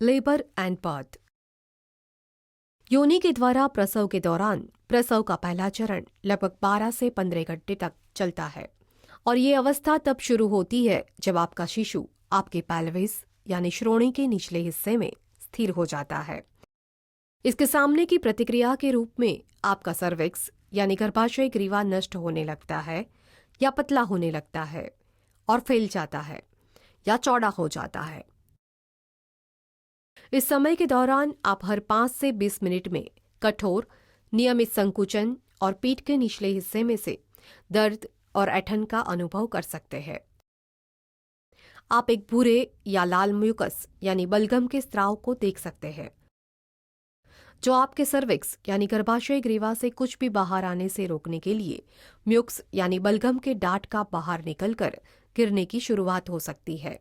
Labour and birth. योनि के द्वारा प्रसव के दौरान प्रसव का पहला चरण लगभग 12 से 15 घंटे तक चलता है और ये अवस्था तब शुरू होती है जब आपका शिशु आपके पेल्विस यानी श्रोणि के निचले हिस्से में स्थिर हो जाता है। इसके सामने की प्रतिक्रिया के रूप में आपका सर्विक्स यानी गर्भाशय ग्रीवा नष्ट होने लगता है या पतला होने लगता है और फैल जाता है या चौड़ा हो जाता है। इस समय के दौरान आप हर 5 से 20 मिनट में कठोर नियमित संकुचन और पीठ के निचले हिस्से में से दर्द और ऐंठन का अनुभव कर सकते हैं। आप एक भूरे या लाल म्यूकस यानी बलगम के स्राव को देख सकते हैं जो आपके सर्विक्स यानी गर्भाशय ग्रीवा से कुछ भी बाहर आने से रोकने के लिए म्यूक्स यानी बलगम के डाट का बाहर निकलकर गिरने की शुरुआत हो सकती है।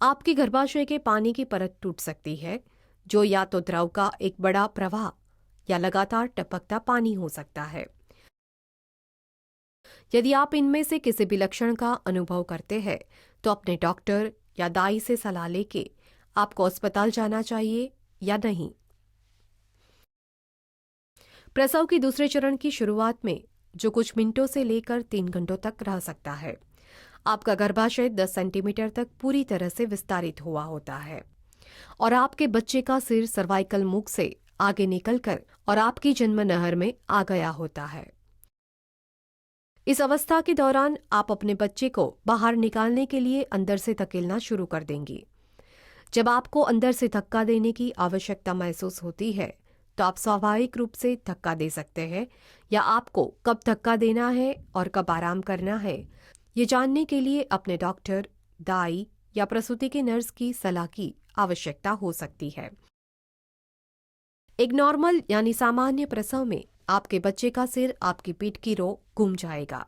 आपके गर्भाशय के पानी की परत टूट सकती है जो या तो द्रव का एक बड़ा प्रवाह या लगातार टपकता पानी हो सकता है। यदि आप इनमें से किसी भी लक्षण का अनुभव करते हैं तो अपने डॉक्टर या दाई से सलाह लेके आपको अस्पताल जाना चाहिए या नहीं। प्रसव की दूसरे चरण की शुरुआत में जो कुछ मिनटों से लेकर 3 घंटों तक रह सकता है, आपका गर्भाशय 10 सेंटीमीटर तक पूरी तरह से विस्तारित हुआ होता है और आपके बच्चे का सिर सर्वाइकल मुख से आगे निकलकर और आपकी जन्म नहर में आ गया होता है। इस अवस्था के दौरान आप अपने बच्चे को बाहर निकालने के लिए अंदर से धकेलना शुरू कर देंगी। जब आपको अंदर से धक्का देने की आवश्यकता महसूस होती है तो आप स्वाभाविक रूप से धक्का दे सकते हैं या आपको कब धक्का देना है और कब आराम करना है ये जानने के लिए अपने डॉक्टर, दाई या प्रसूति के नर्स की सलाह की आवश्यकता हो सकती है। एक नॉर्मल यानी सामान्य प्रसव में आपके बच्चे का सिर आपकी पीठ की रो घूम जाएगा।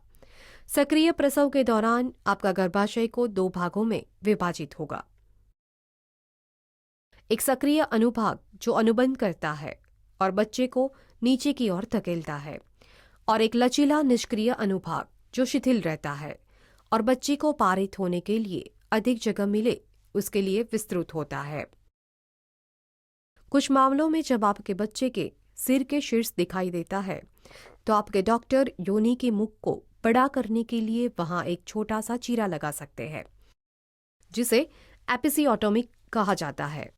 सक्रिय प्रसव के दौरान आपका गर्भाशय को 2 भागों में विभाजित होगा। एक सक्रिय अनुभाग जो अनुबंध करता है और बच्चे को नीचे की ओर धकेलता है और एक लचीला निष्क्रिय अनुभाग जो शिथिल रहता है और बच्चे को पारित होने के लिए अधिक जगह मिले उसके लिए विस्तृत होता है। कुछ मामलों में जब आपके बच्चे के सिर के शीर्ष दिखाई देता है तो आपके डॉक्टर योनि के मुख को बड़ा करने के लिए वहां एक छोटा सा चीरा लगा सकते हैं जिसे एपिसियोटोमी कहा जाता है।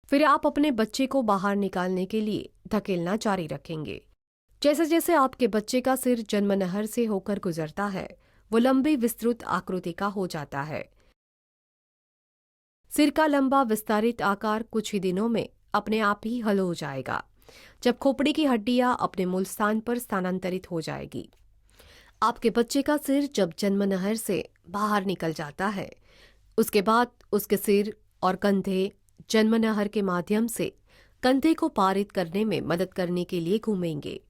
फिर आप अपने बच्चे को बाहर निकालने के लिए धकेलना जारी रखेंगे। जैसे जैसे आपके बच्चे का सिर जन्म नहर से होकर गुजरता है वो लंबी विस्तृत आकृति का हो जाता है। सिर का लंबा विस्तारित आकार कुछ ही दिनों में अपने आप ही हल हो जाएगा जब खोपड़ी की हड्डियां अपने मूल स्थान पर स्थानांतरित हो जाएगी। आपके बच्चे का सिर जब जन्म नहर से बाहर निकल जाता है उसके बाद उसके सिर और कंधे जन्म नहर के माध्यम से कंधे को पारित करने में मदद करने के लिए घूमेंगे।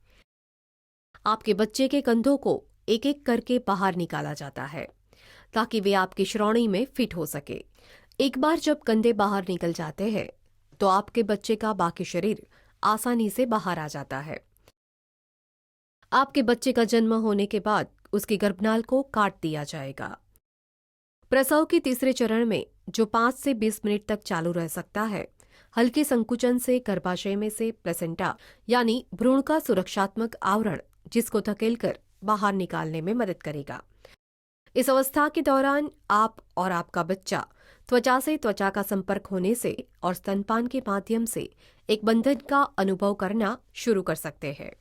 आपके बच्चे के कंधों को एक एक करके बाहर निकाला जाता है ताकि वे आपकी श्रोणि में फिट हो सके। एक बार जब कंधे बाहर निकल जाते हैं तो आपके बच्चे का बाकी शरीर आसानी से बाहर आ जाता है। आपके बच्चे का जन्म होने के बाद उसकी गर्भनाल को काट दिया जाएगा। प्रसव के तीसरे चरण में जो 5 से 20 मिनट तक चालू रह सकता है, हल्के संकुचन से गर्भाशय में से प्लेसेंटा यानी भ्रूण का सुरक्षात्मक आवरण जिसको धकेलकर बाहर निकालने में मदद करेगा। इस अवस्था के दौरान आप और आपका बच्चा त्वचा से त्वचा का संपर्क होने से और स्तनपान के माध्यम से एक बंधन का अनुभव करना शुरू कर सकते हैं।